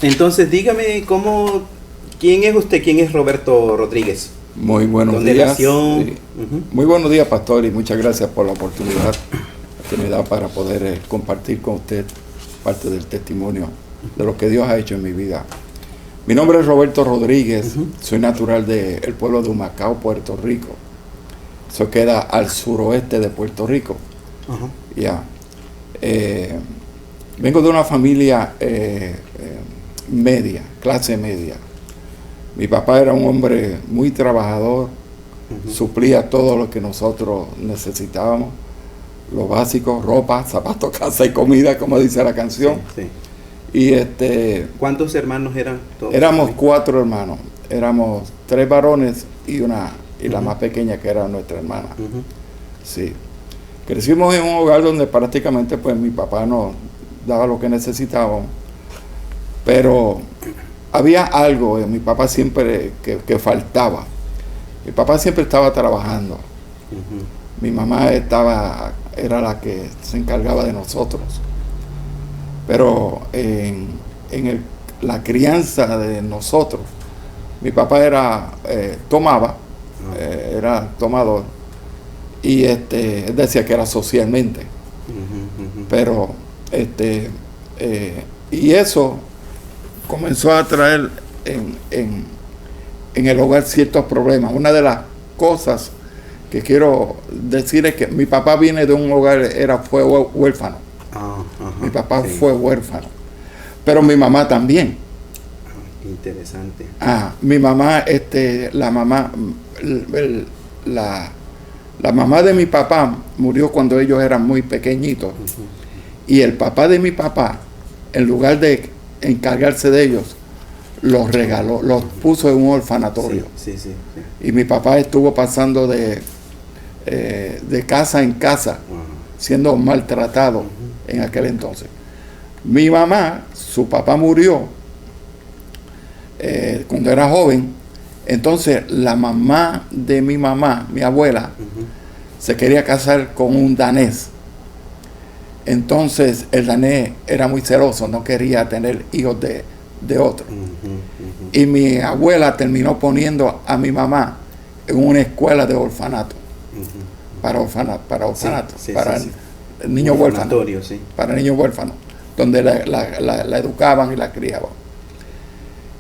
Entonces, dígame quién es usted, quién es Roberto Rodríguez. Muy buenos días. Sí. Muy buenos días, pastor, y muchas gracias por la oportunidad que me da para poder compartir con usted parte del testimonio de lo que Dios ha hecho en mi vida. Mi nombre es Roberto Rodríguez, soy natural del pueblo de Humacao, Puerto Rico. Eso queda al suroeste de Puerto Rico. Vengo de una familia media, clase media. Mi papá era un hombre muy trabajador, suplía todo lo que nosotros necesitábamos, lo básico, ropa, zapatos, casa y comida, como dice la canción. Sí, sí. Y ¿cuántos hermanos eran todos? Éramos 4 hermanos, éramos 3 varones y la más pequeña, que era nuestra hermana. Sí. Crecimos en un hogar donde prácticamente pues mi papá nos daba lo que necesitábamos, pero había algo en mi papá siempre que faltaba. Mi papá siempre estaba trabajando. Mi mamá era la que se encargaba de nosotros. Pero la crianza de nosotros, mi papá era tomador, y él decía que era socialmente. Pero y eso comenzó a traer en el hogar ciertos problemas. Una de las cosas que quiero decir es que mi papá viene de un hogar, fue huérfano. Mi papá fue huérfano, pero mi mamá también. Interesante. Mi mamá, la mamá de mi papá murió cuando ellos eran muy pequeñitos. Y el papá de mi papá, en lugar de encargarse de ellos, los regaló, los puso en un orfanatorio. Sí. Y mi papá estuvo pasando de casa en casa, siendo maltratado en aquel entonces. Mi mamá, su papá murió cuando era joven. Entonces la mamá de mi mamá, mi abuela, se quería casar con un danés. Entonces el danés era muy celoso, no quería tener hijos de otro. Y mi abuela terminó poniendo a mi mamá en una escuela de orfanato. Para niños huérfanos. Para niños huérfanos, donde la educaban y la criaban.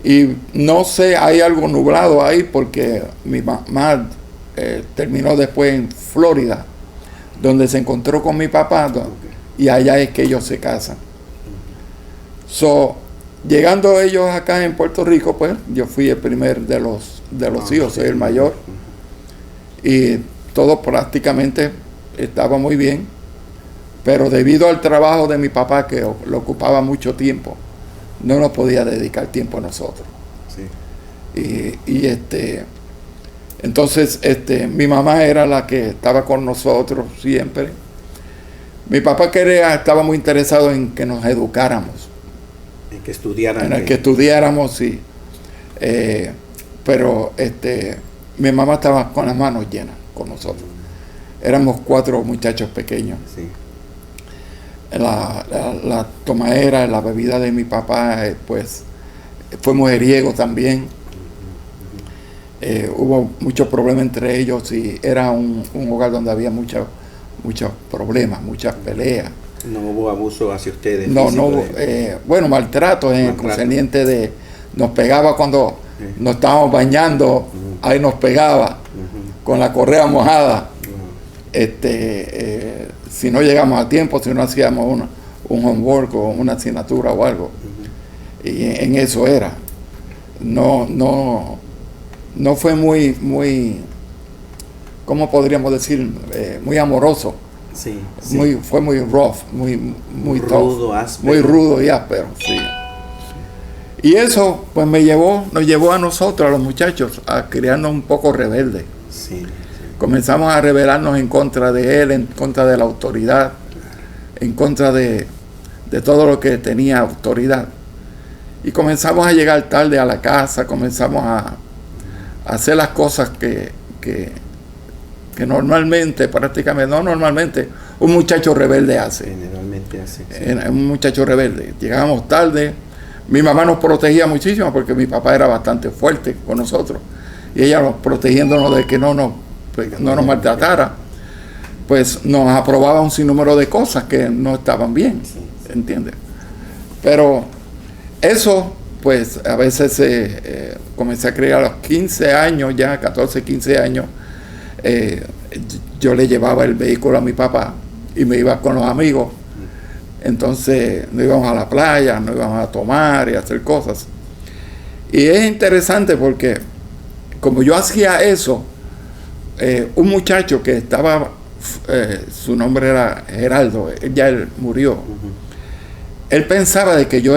Y no sé, hay algo nublado ahí, porque mi mamá terminó después en Florida, donde se encontró con mi papá, y allá es que ellos se casan. Llegando ellos acá en Puerto Rico, pues yo fui el primer de los hijos, soy el mayor, y todo prácticamente estaba muy bien, pero debido al trabajo de mi papá, que lo ocupaba mucho tiempo, no nos podía dedicar tiempo a nosotros. Entonces mi mamá era la que estaba con nosotros siempre. Mi papá estaba muy interesado en que nos educáramos, en que estudiáramos. En el que estudiáramos, sí. Pero mi mamá estaba con las manos llenas con nosotros. Éramos 4 muchachos pequeños. La tomadera, la bebida de mi papá, pues fue mujeriego también. Hubo muchos problemas entre ellos, y era un hogar donde había muchos problemas, muchas peleas. ¿No hubo abuso hacia ustedes? No hubo, bueno, maltrato concerniente de, nos pegaba cuando nos estábamos bañando, ahí nos pegaba con la correa mojada. Si no llegamos a tiempo, si no hacíamos un homework o una asignatura o algo. Y en eso era. No fue muy, ¿cómo podríamos decir? Muy amoroso. Fue muy rough, muy rudo, áspero. Muy rudo y áspero, sí. Y eso pues nos llevó a nosotros, a los muchachos, a criarnos un poco rebeldes. Comenzamos a rebelarnos en contra de él, en contra de la autoridad, en contra de todo lo que tenía autoridad. Y comenzamos a llegar tarde a la casa, comenzamos a hacer las cosas que normalmente, un muchacho rebelde hace. Generalmente hace. Un muchacho rebelde. Llegábamos tarde, Mi mamá nos protegía muchísimo porque mi papá era bastante fuerte con nosotros. Y ella nos protegiéndonos de que no nos maltratara, pues nos aprobaba un sinnúmero de cosas que no estaban bien, ¿entiendes? Pero eso, pues a veces comencé a creer a los 15 años, ya 14, 15 años, yo le llevaba el vehículo a mi papá y me iba con los amigos. Entonces nos íbamos a la playa, nos íbamos a tomar y a hacer cosas. Y es interesante porque como yo hacía eso, un muchacho que estaba, su nombre era Geraldo, él murió. Él pensaba de que yo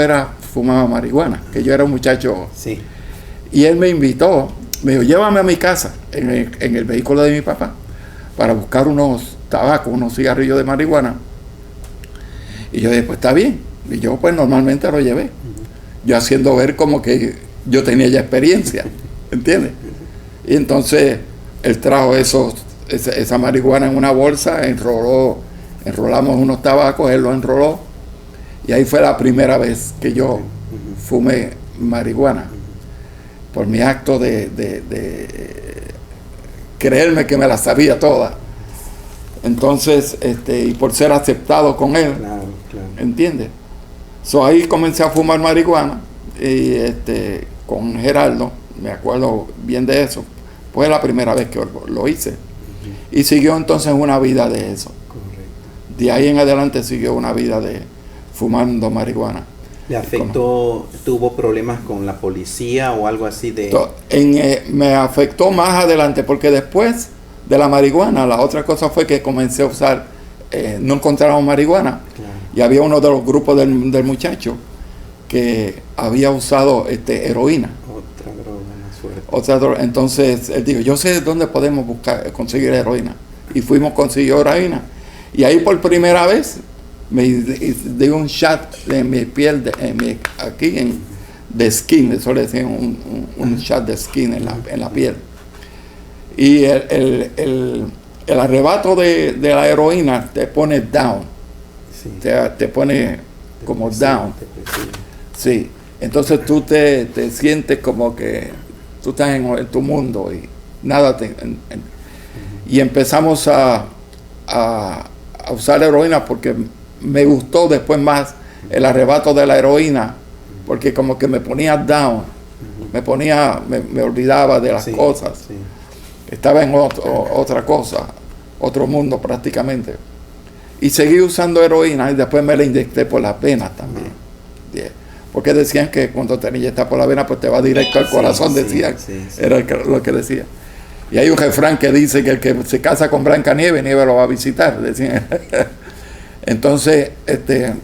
fumaba marihuana, que yo era un muchacho. Sí. Y él me invitó, me dijo, llévame a mi casa en el vehículo de mi papá para buscar unos tabacos, unos cigarrillos de marihuana. Y yo dije, pues está bien. Y yo pues normalmente lo llevé. Yo haciendo ver como que yo tenía ya experiencia, ¿entiendes? Y entonces él trajo esa marihuana en una bolsa, enrolamos unos tabacos, él lo enroló. Y ahí fue la primera vez que yo fumé marihuana. Por mi acto de creerme que me la sabía toda. Entonces, y por ser aceptado con él, Claro. ¿entiendes? Ahí comencé a fumar marihuana y con Geraldo, me acuerdo bien de eso. Fue la primera vez que lo hice. Y siguió entonces una vida de eso. Correcto. De ahí en adelante siguió una vida de fumando marihuana. ¿Le afectó, tuvo problemas con la policía o algo así de...? Me afectó más adelante porque después de la marihuana, la otra cosa fue que comencé a usar, no encontrábamos marihuana. Claro. Y había uno de los grupos del muchacho que había usado heroína. Otra droga más fuerte. Entonces él dijo, yo sé dónde podemos conseguir heroína. Y fuimos a conseguir heroína. Y ahí por primera vez me di un shot en mi piel, de skin, eso le decían un shot de skin en la piel. Y el arrebato de la heroína te pone down, Sí. te pone como down. Depresivo. Sí, entonces tú te sientes como que tú estás en tu mundo y nada y empezamos a usar heroína porque me gustó después más el arrebato de la heroína, porque como que me ponía down, me olvidaba de las cosas, Sí. estaba en otra cosa, otro mundo prácticamente. Y seguí usando heroína y después me la inyecté por las venas también. Porque decían que cuando te inyectas por la vena pues te va directo al corazón, decían. Sí. Era lo que decía. Y hay un refrán que dice que el que se casa con Blancanieves, Nieve lo va a visitar, decían. Entonces,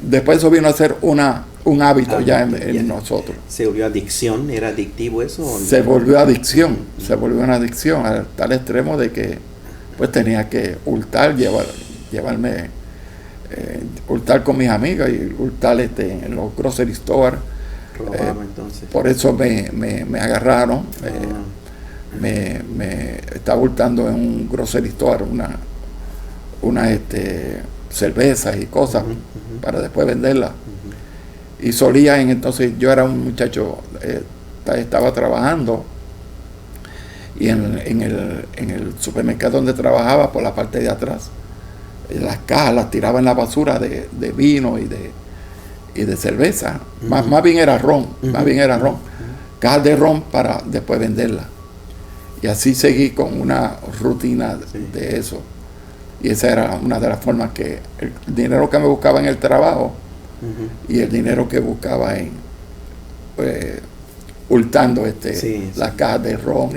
después eso vino a ser un hábito ya en nosotros. ¿Se volvió adicción? ¿Era adictivo eso? ¿O no? Se volvió adicción, se volvió una adicción al tal extremo de que pues tenía que hurtar, llevarme, hurtar con mis amigas y hurtar en los grocery stores. Robaba entonces. Por eso me agarraron. Me estaba hurtando en un grocery store una cervezas y cosas para después venderlas. Y solía entonces yo era un muchacho, estaba trabajando y en el supermercado donde trabajaba, por la parte de atrás, las cajas las tiraba en la basura de vino y de cerveza. Más bien era ron, cajas de ron para después venderlas. Y así seguí con una rutina de eso. Y esa era una de las formas que el dinero que me buscaba en el trabajo y el dinero que buscaba hurtando las cajas de ron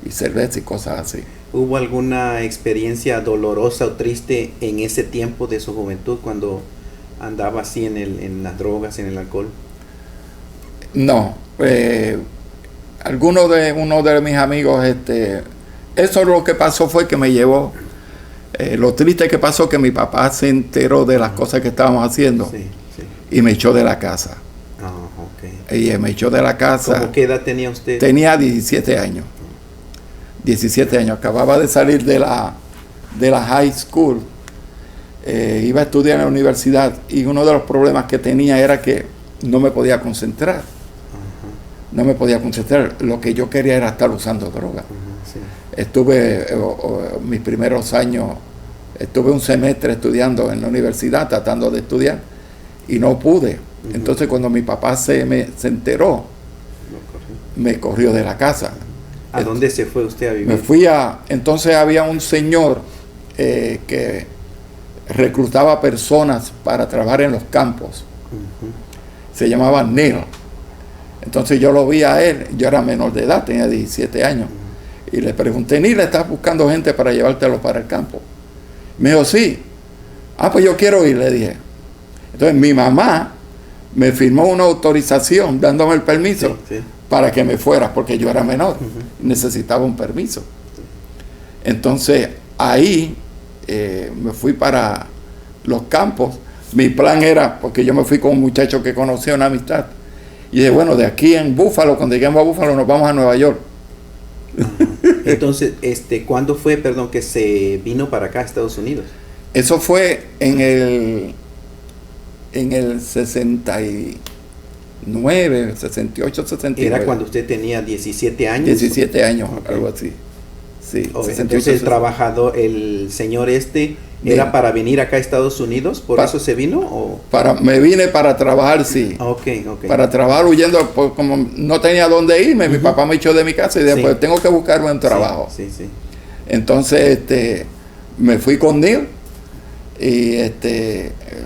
y cerveza y cosas así. ¿Hubo alguna experiencia dolorosa o triste en ese tiempo de su juventud cuando andaba así en las drogas, en el alcohol? No. Uno de mis amigos, eso lo que pasó fue que me llevó, lo triste que pasó que mi papá se enteró de las cosas que estábamos haciendo y me echó de la casa. Y me echó de la casa. ¿Cómo qué edad tenía usted? Tenía 17 años. 17 años. Acababa de salir de la high school. Iba a estudiar en la universidad y uno de los problemas que tenía era que no me podía concentrar. No me podía concentrar. Lo que yo quería era estar usando droga. Sí. Estuve mis primeros años, estuve un semestre estudiando en la universidad, tratando de estudiar, y no pude. Entonces cuando mi papá se enteró, me corrió de la casa. ¿A dónde se fue usted a vivir? Me fui entonces había un señor que reclutaba personas para trabajar en los campos. Se llamaba Neil. Entonces yo lo vi a él, yo era menor de edad, tenía 17 años. Y le pregunté, Neil, ¿estás buscando gente para llevártelo para el campo? Me dijo, sí. Pues yo quiero ir, le dije. Entonces mi mamá me firmó una autorización dándome el permiso para que me fuera, porque yo era menor, necesitaba un permiso. Entonces ahí me fui para los campos. Mi plan era, porque yo me fui con un muchacho que conocía, una amistad, y dije, bueno, de aquí en Búfalo, cuando lleguemos a Búfalo nos vamos a Nueva York. Entonces, ¿cuándo fue, perdón, que se vino para acá a Estados Unidos? Eso fue en el 69, 68, 69. ¿Era cuando usted tenía 17 años? 17 años, algo así. Sí, 68, entonces el trabajador, el señor ¿era para venir acá a Estados Unidos? ¿Por eso se vino? ¿O? Me vine para trabajar, sí. Okay. Para trabajar huyendo, pues, como no tenía dónde irme, mi papá me echó de mi casa y después tengo que buscar un trabajo. Sí. Entonces me fui con Neil y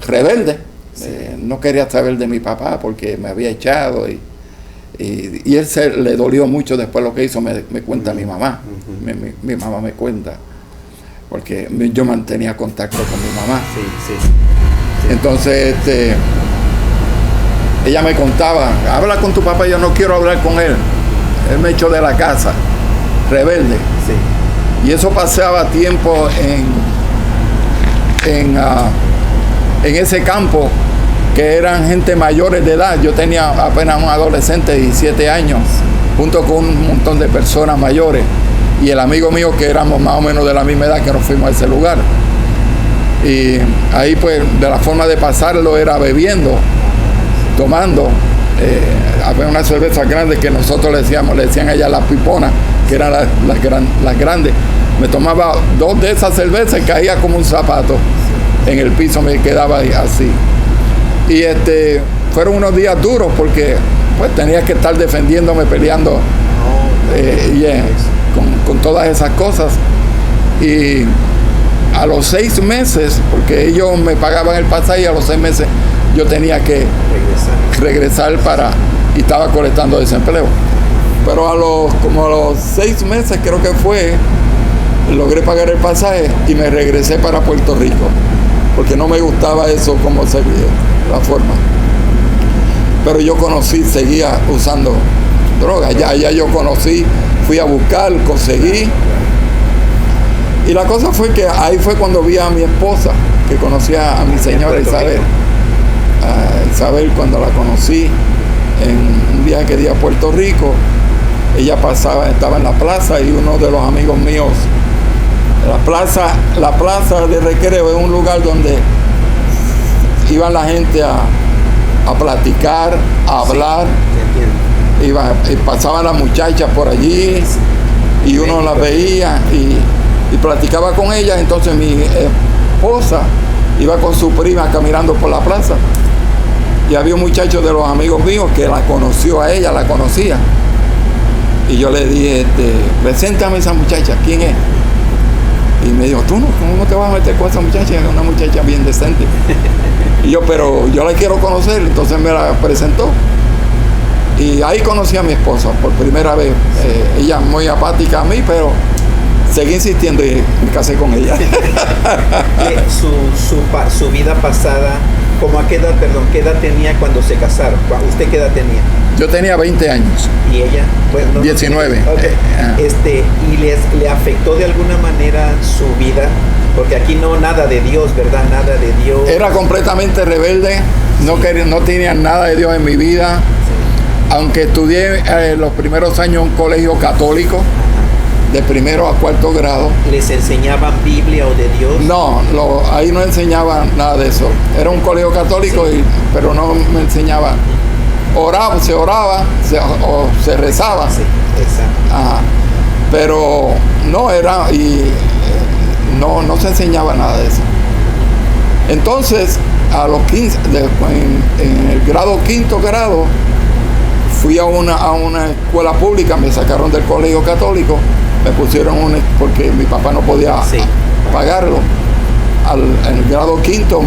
rebelde. No quería saber de mi papá porque me había echado y él le dolió mucho después lo que hizo, me cuenta mi mamá. Mi mamá me cuenta, porque yo mantenía contacto con mi mamá. Sí. Entonces ella me contaba, habla con tu papá, yo no quiero hablar con él me echó de la casa, rebelde. Sí. Y eso pasaba tiempo en ese campo, que eran gente mayores de edad. Yo tenía apenas un adolescente de 17 años, junto con un montón de personas mayores, y el amigo mío que éramos más o menos de la misma edad, que nos fuimos a ese lugar. Y ahí pues de la forma de pasarlo era bebiendo, tomando. Había una cerveza grande que nosotros le decían allá las piponas, que eran las grandes. Me tomaba 2 de esas cervezas y caía como un zapato en el piso, me quedaba así. Y fueron unos días duros porque pues tenía que estar defendiéndome, peleando con todas esas cosas. Y a los 6 meses, porque ellos me pagaban el pasaje, y a los 6 meses yo tenía que regresar y estaba colectando desempleo. Pero a los 6 meses creo que fue, logré pagar el pasaje y me regresé para Puerto Rico, porque no me gustaba eso como se veía, la forma. Pero yo seguía usando drogas, ya yo conocí, fui a buscar, conseguí. Y la cosa fue que ahí fue cuando vi a mi esposa, que conocía a mi señora Isabel. Isabel, cuando la conocí en un viaje que di a Puerto Rico, ella estaba en la plaza, y uno de los amigos míos, la plaza de recreo es un lugar donde iban la gente a platicar, a hablar. Y pasaban las muchachas por allí y uno las veía y platicaba con ellas. Entonces mi esposa iba con su prima caminando por la plaza, y había un muchacho de los amigos míos que la conoció a ella, la conocía, y yo le dije, preséntame a esa muchacha, ¿quién es? Y me dijo, ¿cómo no te vas a meter con esa muchacha? Es una muchacha bien decente. Y yo, pero yo la quiero conocer. Entonces me la presentó. Y ahí conocí a mi esposa por primera vez. Ella muy apática a mí, pero seguí insistiendo y me casé con ella. Su vida pasada, qué edad tenía cuando se casaron? ¿Usted qué edad tenía? Yo tenía 20 años. ¿Y ella? Bueno, 19. Okay. ¿Y le afectó de alguna manera su vida? Porque aquí nada de Dios, ¿verdad? Nada de Dios. Era completamente rebelde, no tenía nada de Dios en mi vida. Sí. Aunque estudié los primeros años en un colegio católico, de primero a cuarto grado. ¿Les enseñaban Biblia o de Dios? No, ahí no enseñaban nada de eso. Era un colegio católico, Sí. pero no me enseñaban. Se oraba o se rezaba. Sí, exacto. Ajá. Pero no era, no se enseñaba nada de eso. Entonces, a los 15, en el grado quinto grado, fui a una escuela pública, me sacaron del colegio católico, me pusieron porque mi papá no podía Sí. pagarlo. En el grado quinto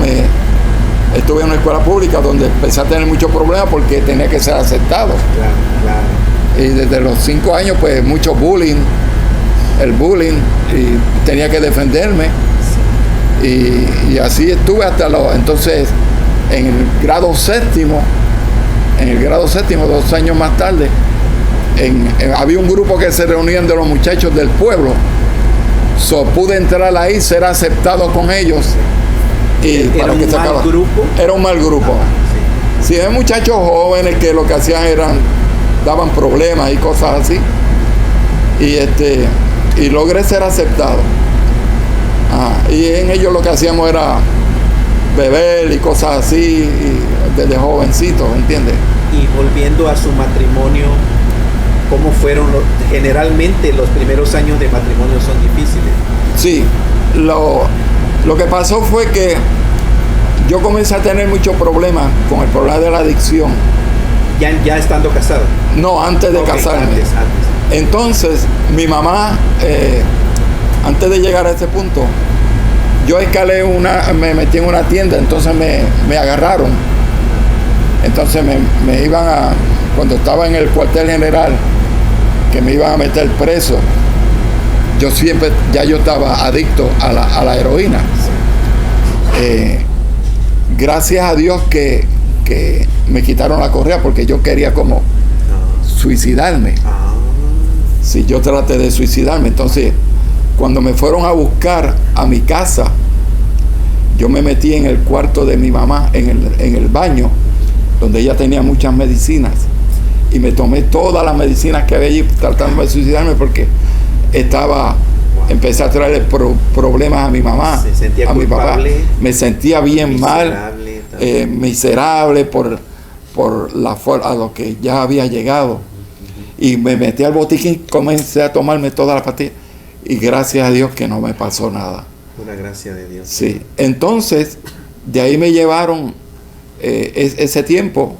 estuve en una escuela pública donde empecé a tener muchos problemas porque tenía que ser aceptado. Claro, claro. Y desde los 5 años, pues mucho bullying, y tenía que defenderme. Y así estuve entonces, en el grado séptimo, 2 años más tarde, había un grupo que se reunían de los muchachos del pueblo. Pude entrar ahí, ser aceptado con ellos. Y ¿Era un mal grupo? Era un mal grupo. Sí. Sí, hay muchachos jóvenes que lo que hacían daban problemas y cosas así. Y logré ser aceptado. Y en ellos lo que hacíamos era beber y cosas así, desde jovencitos, ¿entiendes? Y volviendo a su matrimonio, ¿cómo fueron? Generalmente los primeros años de matrimonio son difíciles. Sí, lo que pasó fue que yo comencé a tener muchos problemas con el problema de la adicción. Ya estando casado. No, antes de casarme. Antes. Entonces, mi mamá, antes de llegar a ese punto, yo me metí en una tienda, entonces me agarraron. Entonces me iban cuando estaba en el cuartel general, que me iban a meter preso, yo estaba adicto a la heroína. Gracias a Dios que me quitaron la correa, porque yo quería como suicidarme. Sí, yo traté de suicidarme. Entonces, cuando me fueron a buscar a mi casa, yo me metí en el cuarto de mi mamá, en el baño, donde ella tenía muchas medicinas, y me tomé todas las medicinas que había allí tratando de suicidarme, porque empecé a traerle problemas a mi mamá, se sentía a mi papá. culpable, Me sentía bien miserable, mal, miserable por a lo que ya había llegado. Y me metí al botiquín, comencé a tomarme todas las pastillas, y gracias a Dios que no me pasó nada. Una gracia de Dios. Sí, entonces de ahí me llevaron ese tiempo.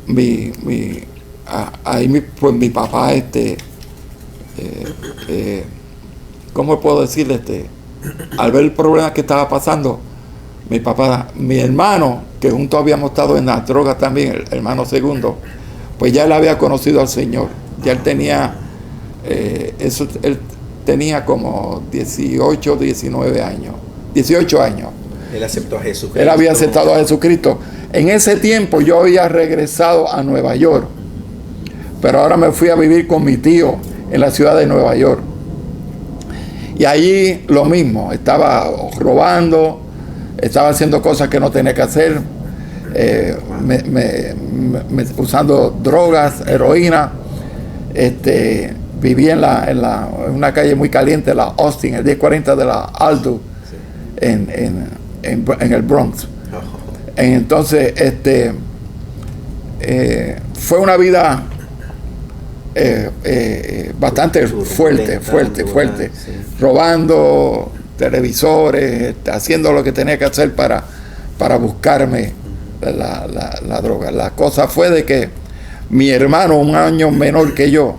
Pues mi papá, ¿cómo puedo decirle? Al ver el problema que estaba pasando, mi hermano, que juntos habíamos estado en las drogas también, el hermano segundo, pues ya él había conocido al Señor. Ya él tenía, él tenía como 18, 19 años. 18 años. Él aceptó a Jesucristo. Él había aceptado a Jesucristo. En ese tiempo yo había regresado a Nueva York, pero ahora me fui a vivir con mi tío en la ciudad de Nueva York. Y allí lo mismo, estaba robando, estaba haciendo cosas que no tenía que hacer, usando drogas, heroína. Viví en una calle muy caliente, la Austin, el 1040 de la Aldo, sí, en el Bronx. Entonces, fue una vida bastante fuerte, sí, robando televisores, haciendo lo que tenía que hacer para buscarme la droga. La cosa fue de que mi hermano, 1 año menor que yo,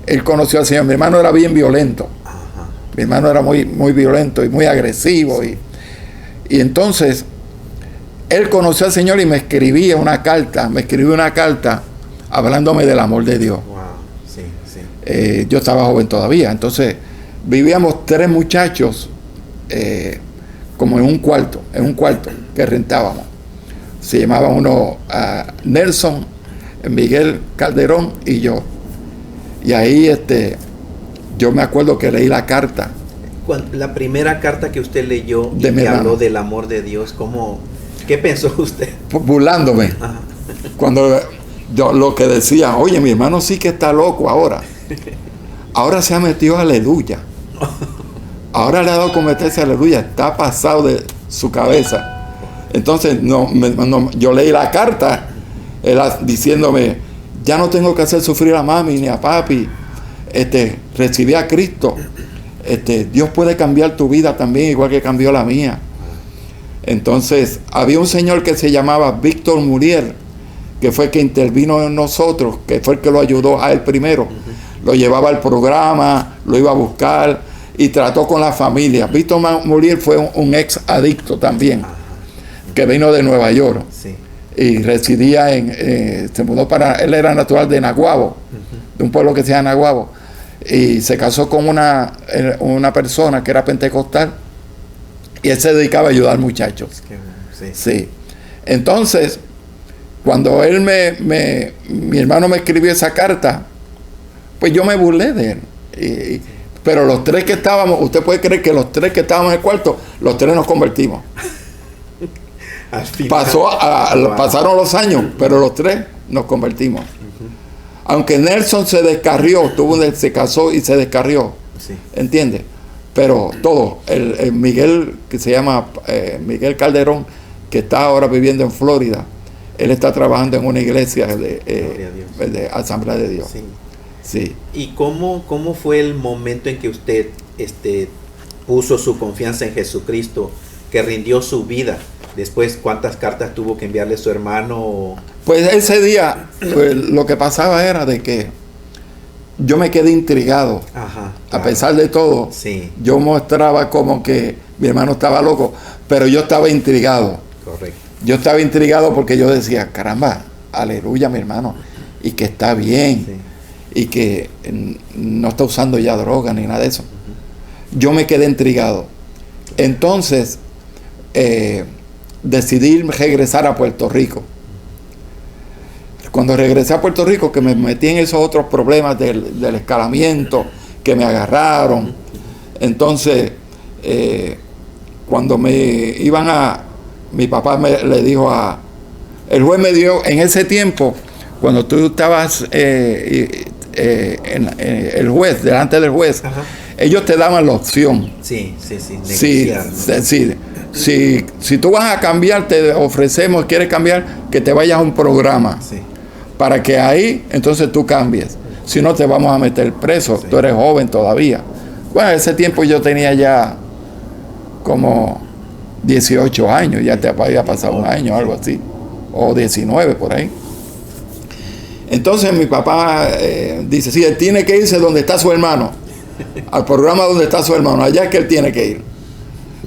él conoció al Señor. Mi hermano era bien violento. Ajá. Mi hermano era muy, muy violento y muy agresivo. Y entonces, él conoció al Señor y me escribió una carta hablándome del amor de Dios. Wow. Sí, sí. Yo estaba joven todavía. Entonces, vivíamos 3 muchachos como en un cuarto que rentábamos. Se llamaban uno Nelson, Miguel Calderón y yo. Y ahí yo me acuerdo que leí la carta. La primera carta que usted leyó y mi que hermano habló del amor de Dios, ¿qué pensó usted? Burlándome. Ajá. Cuando yo lo que decía, oye, mi hermano sí que está loco ahora. ahora se ha metido a Aleluya. Ahora le ha dado con meterse a Aleluya. Está pasado de su cabeza. Entonces yo leí la carta diciéndome, ya no tengo que hacer sufrir a mami ni a papi. Recibí a Cristo. Dios puede cambiar tu vida también, igual que cambió la mía. Entonces, había un señor que se llamaba Víctor Muriel, que fue el que intervino en nosotros, que fue el que lo ayudó a él primero. Lo llevaba al programa, lo iba a buscar y trató con la familia. Víctor Muriel fue un ex adicto también, que vino de Nueva York. Sí. Y residía se mudó él era natural de Naguabo, de un pueblo que se llama Naguabo. Y se casó con una persona que era pentecostal y él se dedicaba a ayudar muchachos. Sí. Entonces, cuando mi hermano me escribió esa carta, pues yo me burlé de él. Pero los tres que estábamos, usted puede creer que los tres que estábamos en el cuarto, los tres nos convertimos. Pasaron los años, pero los tres nos convertimos. Aunque Nelson se descarrió, se casó y se descarrió, sí. ¿Entiendes? Pero todo, el Miguel, que se llama Miguel Calderón, que está ahora viviendo en Florida, él está trabajando en una iglesia de Asamblea de Dios. Sí. Sí. ¿Y cómo fue el momento en que usted puso su confianza en Jesucristo, que rindió su vida? Después, ¿cuántas cartas tuvo que enviarle su hermano? Pues ese día, pues, lo que pasaba era de que yo me quedé intrigado. Ajá, claro. A pesar de todo, sí. Yo mostraba como que mi hermano estaba loco, pero yo estaba intrigado. Correcto. Yo estaba intrigado porque yo decía, caramba, aleluya, mi hermano, y que está bien, sí. Y que no está usando ya droga ni nada de eso. Yo me quedé intrigado. Entonces, decidí regresar a Puerto Rico. Cuando regresé a Puerto Rico, que me metí en esos otros problemas del escalamiento, que me agarraron. Entonces, cuando mi papá le dijo el juez me dio, en ese tiempo, cuando tú estabas el juez, delante del juez, ajá. Ellos te daban la opción. Sí. Si tú vas a cambiar, te ofrecemos, quieres cambiar, que te vayas a un programa. Sí. Para que ahí, entonces tú cambies. Si no, te vamos a meter preso. Sí. Tú eres joven todavía. Bueno, ese tiempo yo tenía ya como 18 años. Ya te había pasado un año, algo así. O 19, por ahí. Entonces mi papá dice, sí, él tiene que irse donde está su hermano. Al programa donde está su hermano. Allá es que él tiene que ir.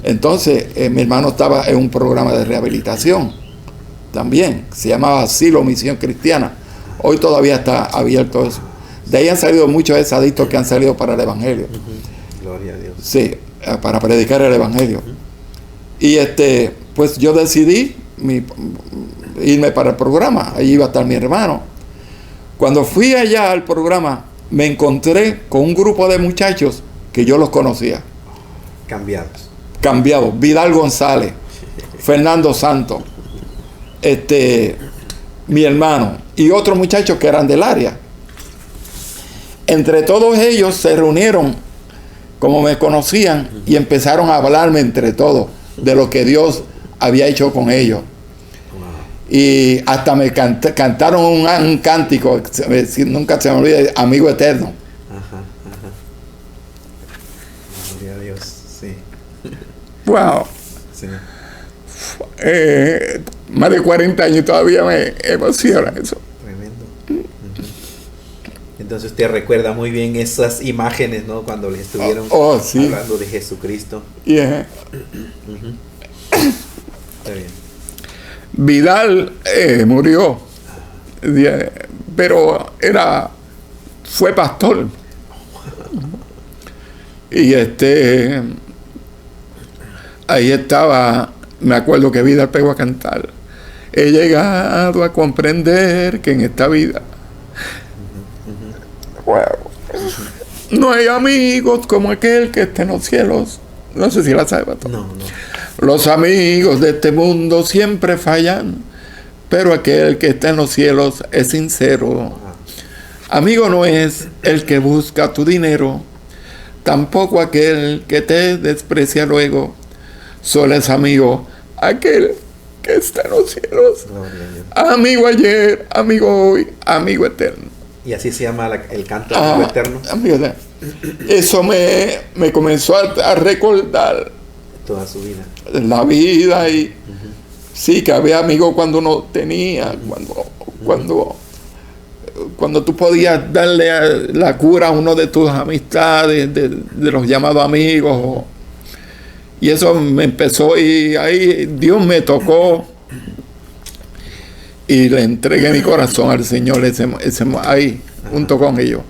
Entonces, mi hermano estaba en un programa de rehabilitación también, se llamaba Asilo Misión Cristiana. Hoy todavía está abierto eso. De ahí han salido muchos adictos que han salido para el Evangelio. Gloria a Dios. Sí, para predicar el Evangelio. Y pues yo decidí irme para el programa. Allí iba a estar mi hermano. Cuando fui allá al programa, me encontré con un grupo de muchachos que yo los conocía. Cambiados. Vidal González, Fernando Santos, mi hermano y otros muchachos que eran del área. Entre todos ellos se reunieron, como me conocían, y empezaron a hablarme entre todos de lo que Dios había hecho con ellos. Y hasta me cantaron un cántico, nunca se me olvida, Amigo Eterno. Gloria a Dios, sí. Wow. Sí. Más de 40 años todavía me emociona eso. Tremendo. Entonces usted recuerda muy bien esas imágenes, ¿no? Cuando le estuvieron sí. Hablando de Jesucristo. Yeah. Está bien. Vidal murió, pero fue pastor. Y ahí estaba, me acuerdo que Vidal pegó a cantar. He llegado a comprender que en esta vida no hay amigos como aquel que está en los cielos. No sé si la sabe, pastor. No. Los amigos de este mundo siempre fallan, pero aquel que está en los cielos es sincero. Amigo no es el que busca tu dinero, tampoco aquel que te desprecia luego. Solo es amigo aquel que está en los cielos. Amigo ayer, amigo hoy, amigo eterno. Y así se llama el canto Amigo Eterno. Amigo, eso me comenzó a recordar toda su vida. La vida y sí, que había amigos cuando uno tenía, cuando tú podías darle la cura a uno de tus amistades, de los llamados amigos. Y eso me empezó y ahí Dios me tocó y le entregué mi corazón al Señor ahí, junto con ellos.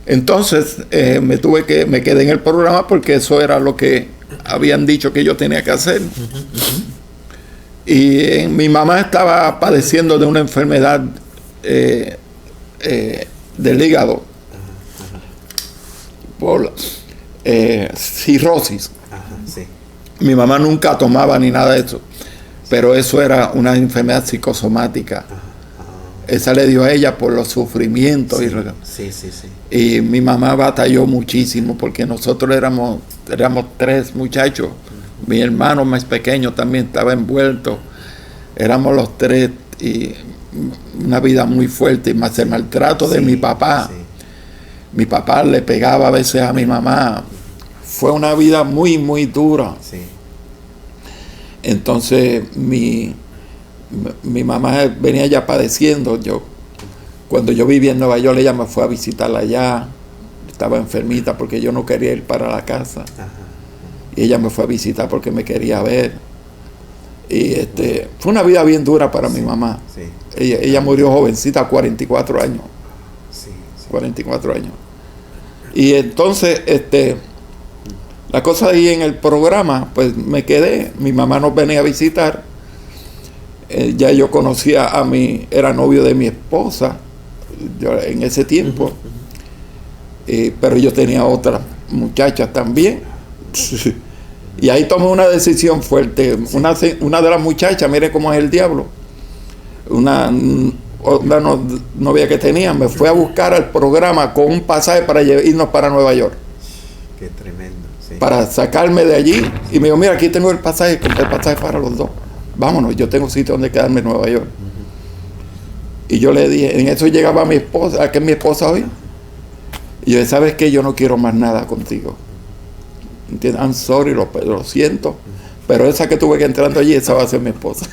Entonces me quedé en el programa porque eso era lo que habían dicho que yo tenía que hacer. Y mi mamá estaba padeciendo de una enfermedad del hígado por cirrosis. Sí. Mi mamá nunca tomaba ni nada de eso, pero eso era una enfermedad psicosomática. Esa le dio a ella por los sufrimientos. Y mi mamá batalló muchísimo porque nosotros éramos 3 muchachos. Mi hermano más pequeño también estaba envuelto. Éramos los 3 y una vida muy fuerte, y más el maltrato de mi papá. Mi papá le pegaba a veces a mi mamá. Fue una vida muy, muy dura. Entonces mi mamá venía ya padeciendo. Cuando yo vivía en Nueva York, ella me fue a visitarla allá. Estaba enfermita porque yo no quería ir para la casa. Y ella me fue a visitar porque me quería ver. Y fue una vida bien dura para mi mamá. Ella murió jovencita, a 44 años. 44 años. Y entonces, la cosa ahí en el programa, pues me quedé. Mi mamá nos venía a visitar. Ya yo conocía era novio de mi esposa en ese tiempo. Pero yo tenía otras muchachas también. Y ahí tomé una decisión fuerte. Una de las muchachas, mire cómo es el diablo. Una novia que tenía, me fue a buscar al programa con un pasaje para irnos para Nueva York. Qué tremendo. Para sacarme de allí. Y me dijo, mira, aquí tengo el pasaje para los 2. Vámonos, yo tengo sitio donde quedarme en Nueva York. Y yo le dije, en eso llegaba mi esposa, que es mi esposa hoy. Y yo dije, ¿sabes qué? Yo no quiero más nada contigo. ¿Entiendes? I'm sorry, lo siento. Pero esa que tuve que entrando allí, esa va a ser mi esposa.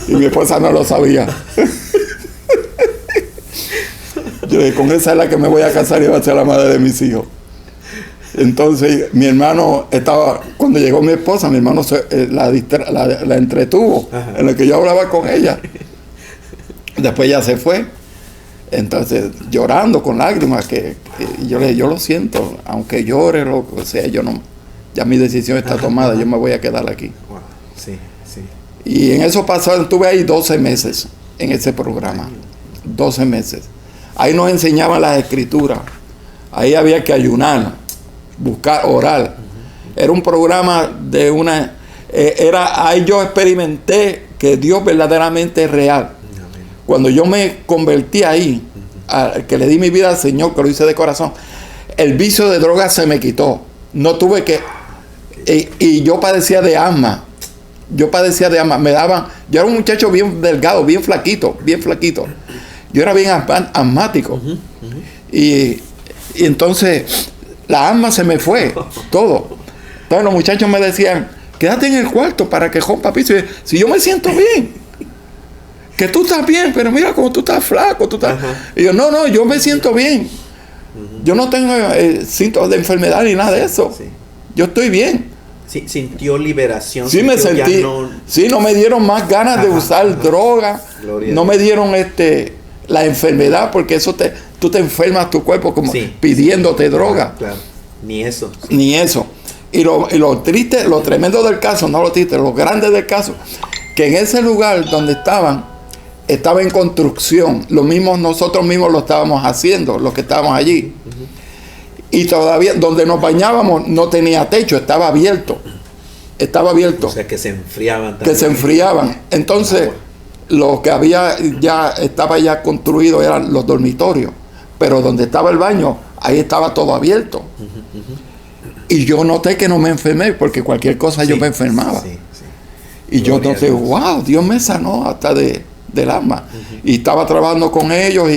Y mi esposa no lo sabía. Yo dije, con esa es la que me voy a casar y va a ser la madre de mis hijos. Entonces mi hermano cuando llegó mi esposa, mi hermano la entretuvo. En lo que yo hablaba con ella. Después ya se fue. Entonces llorando con lágrimas, que yo le dije, yo lo siento, aunque llore, lo que sea, ya mi decisión está tomada, yo me voy a quedar aquí. Y en eso estuve ahí 12 meses en ese programa. 12 meses. Ahí nos enseñaban las escrituras. Ahí había que ayunar, buscar, orar. Era un programa ahí yo experimenté que Dios verdaderamente es real. Cuando yo me convertí ahí, que le di mi vida al Señor, que lo hice de corazón, el vicio de drogas se me quitó. No tuve que... Y yo padecía de asma. Yo era un muchacho bien delgado, bien flaquito. Yo era bien asmático. Y entonces la asma se me fue, todo. Entonces los muchachos me decían, quédate en el cuarto para que rompa piso. Si yo me siento bien, que tú estás bien, pero mira cómo tú estás flaco. Y yo, no, yo me siento bien. Yo no tengo síntomas de enfermedad ni nada de eso. Yo estoy bien. Sí, sintió liberación. Sí, me sentí. Sí, no me dieron más ganas de usar droga. No me dieron la enfermedad, porque eso tú te enfermas tu cuerpo como pidiéndote droga. Claro. Ni eso. Ni eso. Y lo triste, lo tremendo del caso, no lo triste, lo grande del caso, que en ese lugar donde estaba en construcción. Nosotros mismos lo estábamos haciendo, los que estábamos allí. Y todavía donde nos bañábamos no tenía techo, estaba abierto. O sea, que se enfriaban también. Que se enfriaban. Entonces, lo que había ya estaba ya construido eran los dormitorios, pero donde estaba el baño, ahí estaba todo abierto. Y yo noté que no me enfermé, porque cualquier cosa yo me enfermaba. Y yo noté, wow, Dios me sanó hasta del alma. Y estaba trabajando con ellos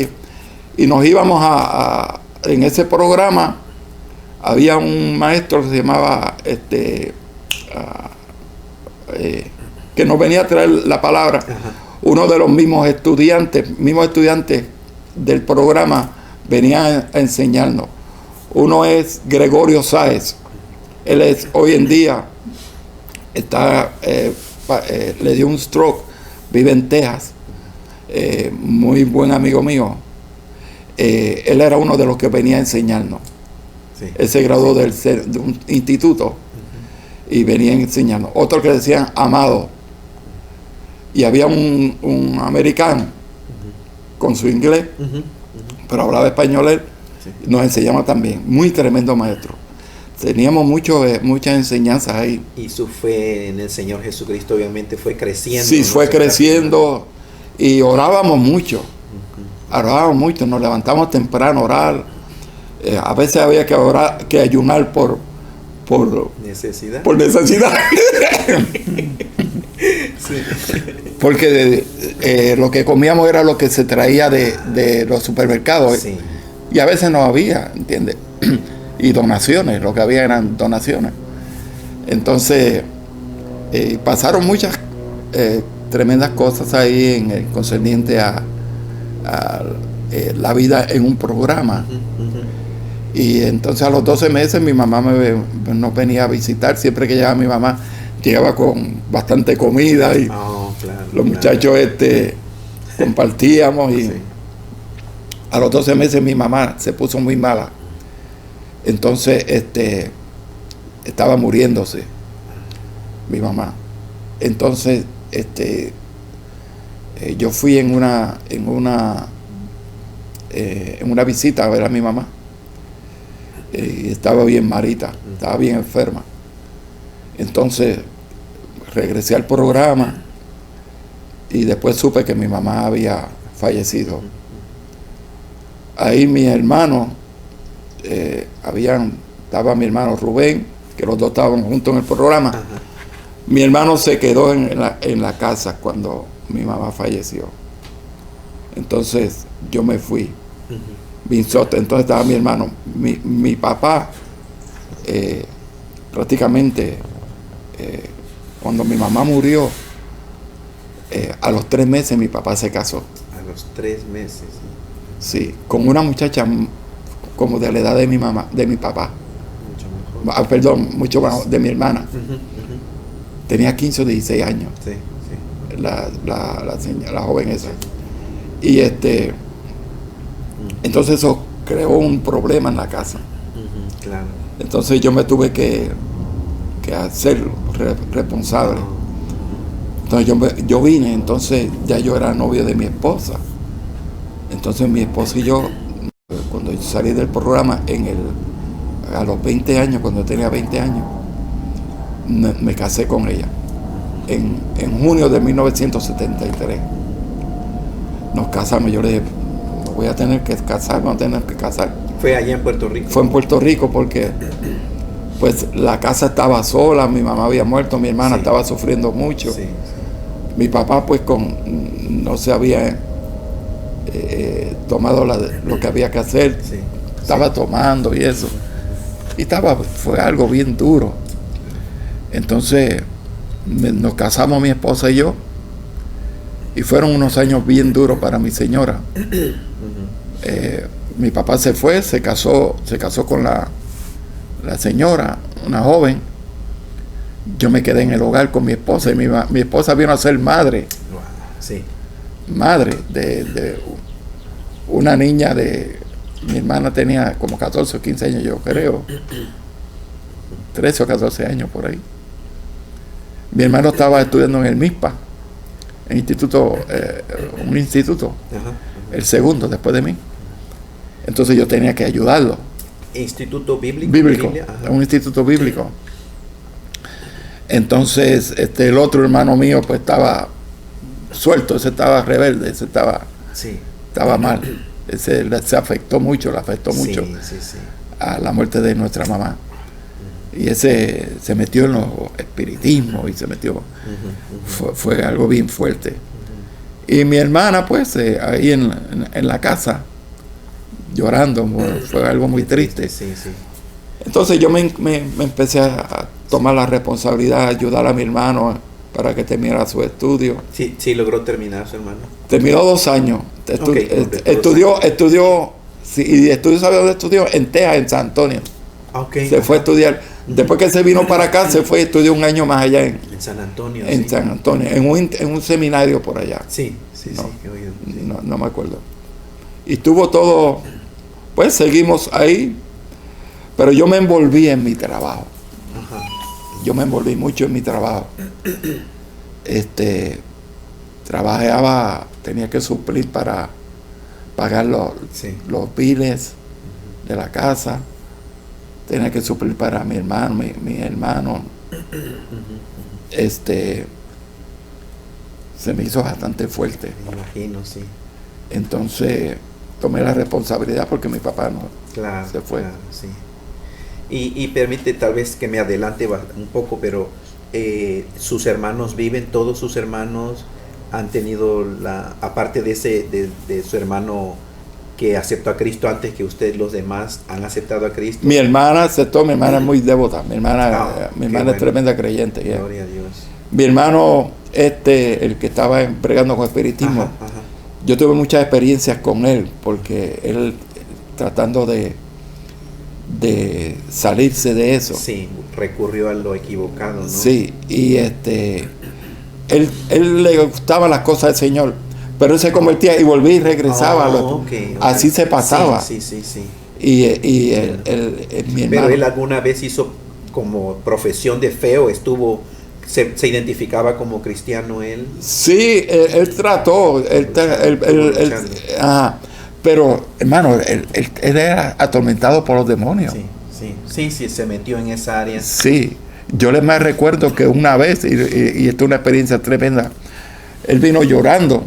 y nos íbamos en ese programa. Había un maestro que se llamaba que nos venía a traer la palabra. Uno de los mismos estudiantes del programa venía a enseñarnos. Uno es Gregorio Sáez. Él es hoy en día le dio un stroke, vive en Texas, muy buen amigo mío. Él era uno de los que venía a enseñarnos. Él se graduó de un instituto y venía a enseñarnos. Otro que decían Amado. Y había un americano con su inglés, pero hablaba español él, nos enseñaba también. Muy tremendo maestro. Teníamos muchas enseñanzas ahí. Y su fe en el Señor Jesucristo obviamente fue creciendo. Sí, fue creciendo y orábamos mucho. Orábamos mucho, nos levantamos temprano a orar. A veces había que ayunar por necesidad. Por necesidad. Porque lo que comíamos era lo que se traía de los supermercados. Sí. Y a veces no había, ¿entiendes? Y donaciones, lo que había eran donaciones. Entonces, pasaron muchas tremendas cosas ahí en el concerniente a la vida en un programa. Y entonces a los 12 meses mi mamá nos venía a visitar. Siempre que llegaba mi mamá, llegaba con bastante comida y los muchachos compartíamos. Y a los 12 meses mi mamá se puso muy mala. Entonces estaba muriéndose mi mamá. Entonces yo fui en una visita a ver a mi mamá. Y estaba bien malita, estaba bien enferma. Entonces regresé al programa y después supe que mi mamá había fallecido. Ahí mi hermano, estaba mi hermano Rubén, que los dos estaban juntos en el programa. Mi hermano se quedó en la casa cuando mi mamá falleció. Entonces yo me fui. Entonces estaba mi hermano. Mi papá, prácticamente, cuando mi mamá murió, a los 3 meses mi papá se casó. A los 3 meses. Sí, con una muchacha como de la edad de mi mamá, de mi papá. Mucho mejor. Perdón, mucho más, de mi hermana. Tenía 15 o 16 años. Sí. La joven esa. Y entonces eso creó un problema en la casa. Claro. Entonces yo me tuve que hacer responsable. Entonces yo vine, entonces ya yo era novio de mi esposa. Entonces mi esposa y yo, cuando yo salí del programa a los 20 años, cuando tenía 20 años, me casé con ella. En junio de 1973. Nos casamos, yo le dije, voy a tener que casar, vamos a tener que casar. ¿Fue allá en Puerto Rico? Fue en Puerto Rico porque pues la casa estaba sola, mi mamá había muerto, mi hermana estaba sufriendo mucho. Mi papá pues no se había tomado lo que había que hacer, estaba tomando y eso. Y fue algo bien duro. Entonces nos casamos mi esposa y yo. Y fueron unos años bien duros para mi señora. Mi papá se fue, se casó con la señora, una joven. Yo me quedé en el hogar con mi esposa y mi esposa vino a ser madre. Madre de una niña mi hermana tenía como 14 o 15 años, yo creo. 13 o 14 años por ahí. Mi hermano estaba estudiando en el MISPA. Un instituto, el segundo después de mí. Entonces yo tenía que ayudarlo. ¿Instituto bíblico? Bíblico, un instituto bíblico. Entonces el otro hermano mío pues estaba suelto, ese estaba rebelde, ese estaba Sí. mal. Ese se afectó mucho, le afectó mucho Sí. a la muerte de nuestra mamá. Y ese se metió en los espiritismos y se metió, fue algo bien fuerte. Y mi hermana, pues, ahí en la casa, llorando, fue algo muy triste. Sí. Entonces yo me empecé a tomar la responsabilidad de ayudar a mi hermano para que terminara su estudio. Sí, logró terminar su hermano. Terminó 2 años. Estudió, sí, y ¿sabe dónde estudió? En Texas, en San Antonio. Se fue a estudiar. Después que se vino para acá, se fue y estudió 1 año más allá en San Antonio. En San Antonio, en un seminario por allá. Sí, he oído. Sí. No me acuerdo. Y estuvo todo, pues seguimos ahí, pero yo me envolví en mi trabajo. Ajá. Yo me envolví mucho en mi trabajo. Trabajaba, tenía que suplir para pagar los biles de la casa. Tenía que suplir para mi hermano, mi hermano. Se me hizo bastante fuerte. Me imagino, sí. Entonces tomé la responsabilidad porque mi papá se fue. Claro, sí. Y permite tal vez que me adelante un poco, pero sus hermanos viven, todos sus hermanos han tenido aparte de su hermano que aceptó a Cristo antes que ustedes, los demás han aceptado a Cristo. Mi hermana aceptó, mi hermana es muy devota, mi hermana es tremenda creyente. Gloria a Dios. Mi hermano, el que estaba bregando con espiritismo, Ajá. yo tuve muchas experiencias con él, porque él tratando de salirse de eso. Sí, recurrió a lo equivocado, ¿no? Sí, y él le gustaban las cosas del Señor, pero él se convertía y volvía y regresaba. Okay. Así se pasaba. Sí. Y mi hermano. Pero él alguna vez hizo como profesión de fe o se identificaba como cristiano él. Sí, él trató, pero hermano, él era atormentado por los demonios. Sí, se metió en esa área. Sí, yo me recuerdo que una vez, y esto es una experiencia tremenda, él vino llorando,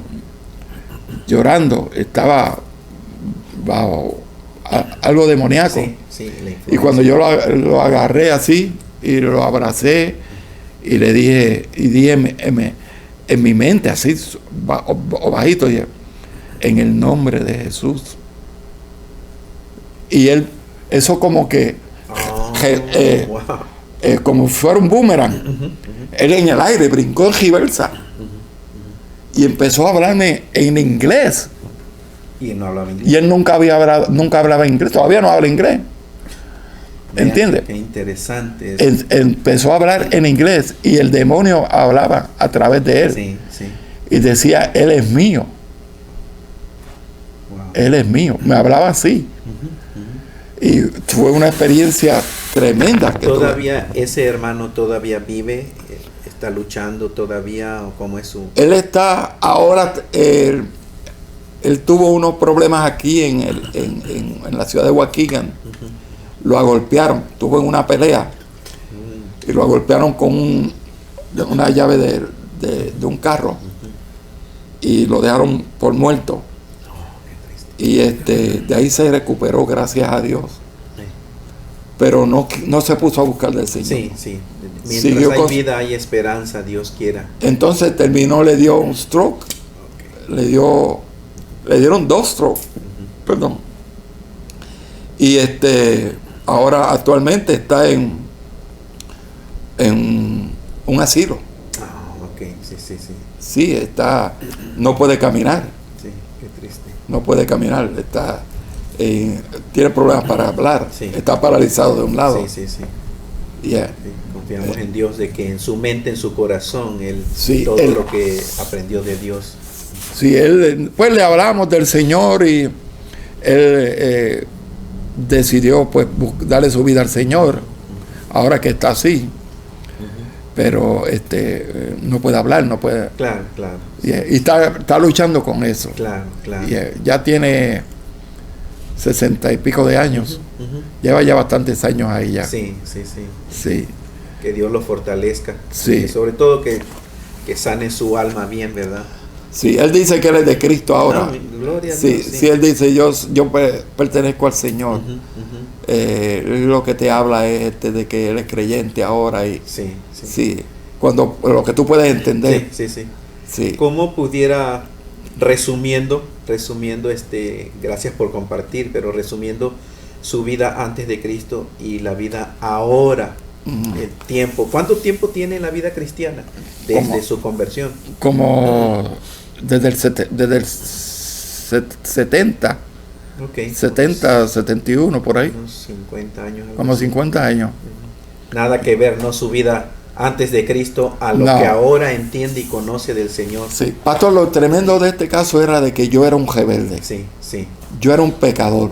estaba bajo algo demoníaco. Sí, y cuando yo lo agarré así y lo abracé y le dije en mi mente así bajito, dije, en el nombre de Jesús. Y él, eso como que como fuera un boomerang, él en el aire brincó en reversa y empezó a hablarme en inglés. Y él no hablaba inglés. Y él nunca hablaba inglés, todavía no habla inglés. ¿Entiendes? Qué interesante. Empezó a hablar en inglés y el demonio hablaba a través de él. Sí. Y decía, él es mío. Wow. Él es mío. Me hablaba así. Y fue una experiencia tremenda. ¿Todavía ese hermano todavía vive? ¿Está luchando todavía? ¿O cómo es su...? Él está ahora... Él tuvo unos problemas aquí en la ciudad de Waukegan. Lo agolpearon, tuvo en una pelea y lo agolpearon con una llave de un carro y lo dejaron por muerto. Y de ahí se recuperó, gracias a Dios. Pero no se puso a buscar del Señor. Sí. Mientras hay vida, hay esperanza, Dios quiera. Entonces le dio un stroke. Le dieron 2 strokes. Perdón. Y ahora actualmente está en un asilo. Ok, sí. Sí, no puede caminar. Sí, qué triste. No puede caminar, tiene problemas para hablar, está paralizado de un lado. Sí. Yeah. Sí, confiamos en Dios de que en su mente, en su corazón, todo lo que aprendió de Dios. Sí, pues le hablamos del Señor y él decidió pues darle su vida al Señor, ahora que está así, pero no puede hablar, no puede. Claro. Y está luchando con eso. Claro. Ya tiene 60 y pico de años. Lleva ya bastantes años ahí ya. Sí. Sí. Que Dios lo fortalezca. Sí. Y sobre todo que sane su alma bien, ¿verdad? Sí, él dice que él es de Cristo ahora. No, gloria a Sí, Dios, sí, él dice, yo pertenezco al Señor. Lo que te habla es de que él es creyente ahora. Y, sí. sí, cuando lo que tú puedes entender. Sí. ¿Cómo pudiera, resumiendo, gracias por compartir, pero resumiendo su vida antes de Cristo y la vida ahora, el tiempo? ¿Cuánto tiempo tiene la vida cristiana desde su conversión? Como desde el 70. Okay. 70, 71, por ahí. Unos 50 años. Como 50 años. Nada que ver, ¿no? Su vida antes de Cristo a lo que ahora entiende y conoce del Señor. Sí, pastor, lo tremendo de este caso era de que yo era un rebelde. Sí. Yo era un pecador.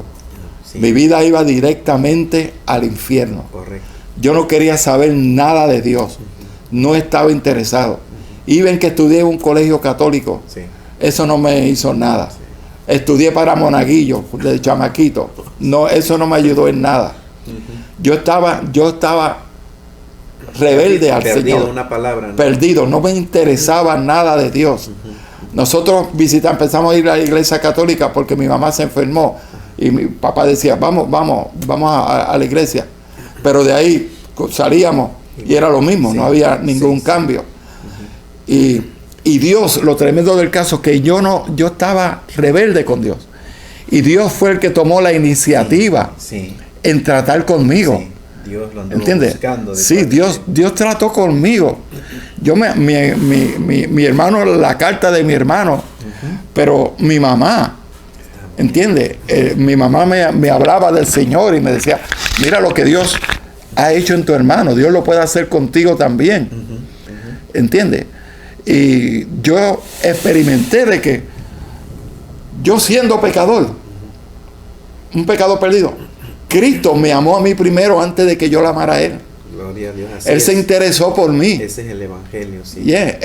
Sí. Mi vida iba directamente al infierno. Correcto. Yo no quería saber nada de Dios. No estaba interesado. Iba en que estudié en un colegio católico. Sí. Eso no me hizo nada. Sí. Estudié para monaguillo, de chamaquito. No, eso no me ayudó en nada. Yo estaba rebelde al Señor. Perdido, una palabra, ¿no? Perdido, no me interesaba nada de Dios. Nosotros empezamos a ir a la iglesia católica porque mi mamá se enfermó y mi papá decía, vamos a la iglesia. Pero de ahí salíamos y era lo mismo, no había ningún cambio. Y Dios, lo tremendo del caso es que yo estaba rebelde con Dios. Y Dios fue el que tomó la iniciativa en tratar conmigo. Sí. Dios lo anduvo buscando. Sí, Dios trató conmigo. Mi hermano, la carta de mi hermano, pero mi mamá, ¿entiendes? Mi mamá me hablaba del Señor y me decía, mira lo que Dios ha hecho en tu hermano, Dios lo puede hacer contigo también. ¿Entiendes? Y yo experimenté de que yo siendo pecador, un pecador perdido, Cristo me amó a mí primero antes de que yo la amara a Él. Gloria a Dios. Él se interesó por mí. Ese es el Evangelio, sí. Yeah,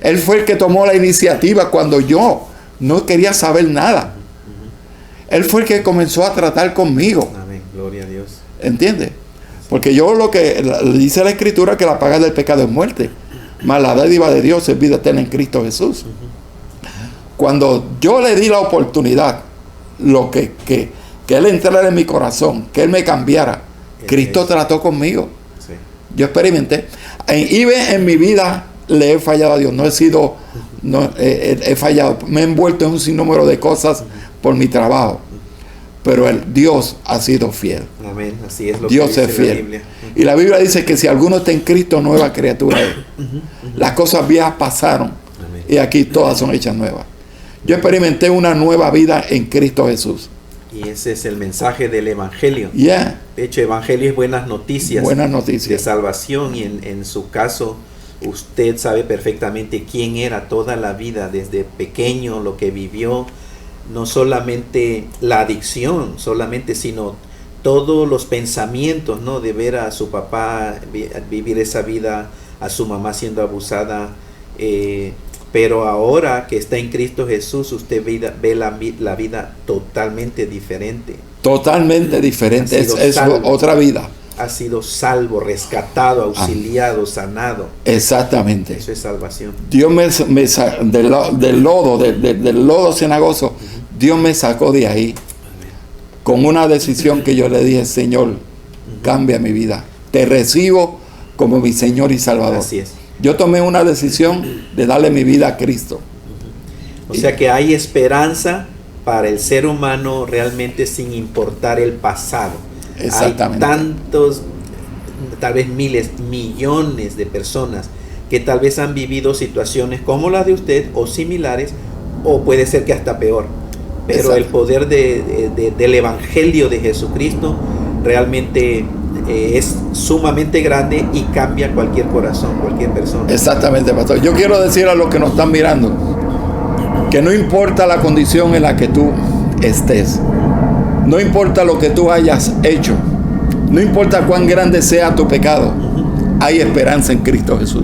él fue el que tomó la iniciativa cuando yo no quería saber nada. Él fue el que comenzó a tratar conmigo. Amén. Gloria a Dios. ¿Entiendes? Porque yo lo que dice la Escritura, que la paga del pecado es muerte. Mas la dádiva de Dios es vida eterna en Cristo Jesús. Cuando yo le di la oportunidad, que Él entrara en mi corazón, que Él me cambiara, Cristo trató conmigo. Sí. Yo experimenté. En mi vida le he fallado a Dios. He fallado. Me he envuelto en un sinnúmero de cosas por mi trabajo. Pero Dios ha sido fiel. Amén. Así es lo Dios que dice es fiel. la Biblia. Y la Biblia dice que si alguno está en Cristo, nueva criatura es. Las cosas viejas pasaron. Amén. Y aquí todas son hechas nuevas. Yo experimenté una nueva vida en Cristo Jesús. Y ese es el mensaje del Evangelio. Yeah. De hecho, Evangelio es buenas noticias. Buenas noticias. De salvación. Y en su caso, usted sabe perfectamente quién era toda la vida, desde pequeño, lo que vivió. No solamente la adicción, sino todos los pensamientos, ¿no? De ver a su papá vivir esa vida, a su mamá siendo abusada. Pero ahora que está en Cristo Jesús, usted ve la vida totalmente diferente. Totalmente diferente. Es otra vida. Ha sido salvo, rescatado, auxiliado, sanado. Exactamente. Eso es salvación. Dios del lodo cenagoso, Dios me sacó de ahí. Con una decisión que yo le dije, Señor, cambia mi vida. Te recibo como mi Señor y Salvador. Así es. Yo tomé una decisión de darle mi vida a Cristo. O sea que hay esperanza para el ser humano realmente sin importar el pasado. Exactamente. Hay tantos, tal vez miles, millones de personas que tal vez han vivido situaciones como la de usted o similares, o puede ser que hasta peor. Pero el poder del Evangelio de Jesucristo realmente es sumamente grande y cambia cualquier corazón, cualquier persona. Exactamente, pastor. Yo quiero decir a los que nos están mirando que no importa la condición en la que tú estés, no importa lo que tú hayas hecho, no importa cuán grande sea tu pecado, hay esperanza en Cristo Jesús.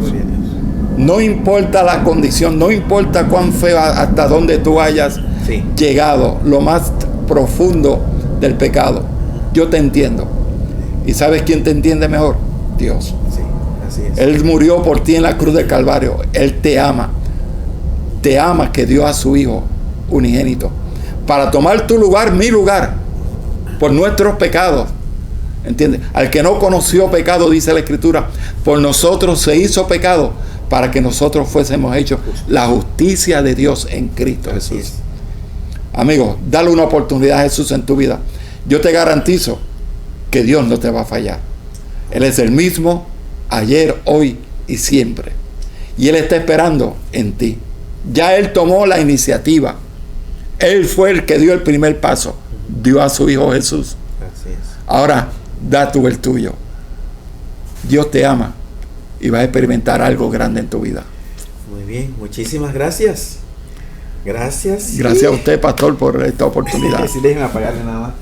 No importa la condición, no importa cuán feo, hasta dónde tú hayas llegado, lo más profundo del pecado. Yo te entiendo. ¿Y sabes quién te entiende mejor? Dios. Sí, así es. Él murió por ti en la cruz del Calvario. Él te ama. te ama que dio a su Hijo unigénito para tomar tu lugar, mi lugar, por nuestros pecados. ¿Entiendes? Al que no conoció pecado, dice la Escritura, por nosotros se hizo pecado para que nosotros fuésemos hechos la justicia de Dios en Cristo Jesús. Amigo, dale una oportunidad a Jesús en tu vida. Yo te garantizo que Dios no te va a fallar. Él es el mismo ayer, hoy y siempre. Y Él está esperando en ti. Ya Él tomó la iniciativa. Él fue el que dio el primer paso. Dio a su Hijo Jesús. Así es. Ahora, da tú el tuyo. Dios te ama y vas a experimentar algo grande en tu vida. Muy bien, muchísimas gracias. Gracias. Gracias a usted, pastor, por esta oportunidad. Si dejen apagarle nada más.